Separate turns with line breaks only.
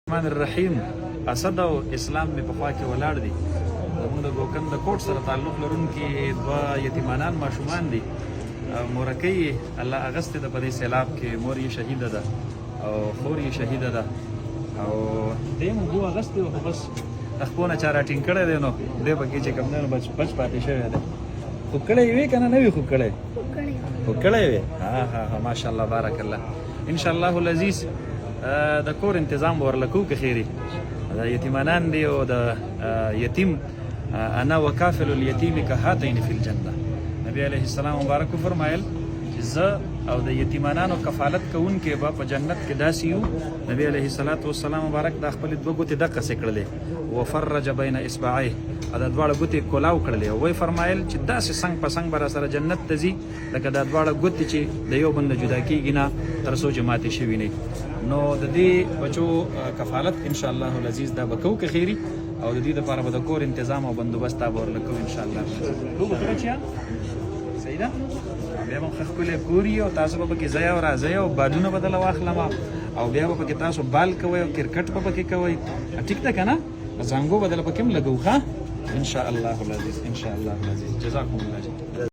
الرحمن الرحیم. اسد او اسلام می په خوا کې ولاړ دي. زموږ د ګوکن د کوټ سره تعلق لرونکي دوه یتیمانان ماشومان دي. مورکۍ الله اغست د په دې سیلاب کې مور یې شهیده ده او خور یې شهیده ده او دې مو بو اغست او بس خپونه چا راټینګ کړی دی نو دې پکې چې کوم نه بچ پاتې شوی دی. خو کړی وي که نه وي خو کړی خو کړی وي. ها ماشاءالله بارک الله. ان شاء الله العزیز د کور انتظام ورلکو که خیری د یتیمانان دی او د یتیم انا وکافل الیتیم که هاتین فی الجنه. نبی علیه السلام مبارک فرمایل چې زه او د یتیمانانو کفالت کوونکي به په جنت کې داسې یو. نبی علیه السلام مبارک د خپل دوه ګوتې دقسې کړلې وفرج بین اصبعیه دا دواړه ګوتې کولاو کړلې او وی فرمایل چې داسې څنګ په څنګ به راسره جنت ته ځي لکه دا دواړه ګوتې چې د یو بل نه جدا کېږي نه تر څو چې ماتې شوي نه. نو د دې بچو کفالت ان شاء الله العزیز دا به کوو که خیري او د دې دپاره به د کور انتظام او بندوبست دا به ورله کوو ان شاء الله. لوبه کړه چیا صحیح ده. بیا به ښکلی کور وي او تاسو به پکې ځئ او راځئ او بالونه به دله واخلم او بیا به پکې تاسو بال کوئ او کرکټ به پکې کوئ. ټیک ده که نه؟ زنګو به دله پکې هم لګوو ښه ان شاء الله العزیز ان شاء الله العزیز. جزاکم الله.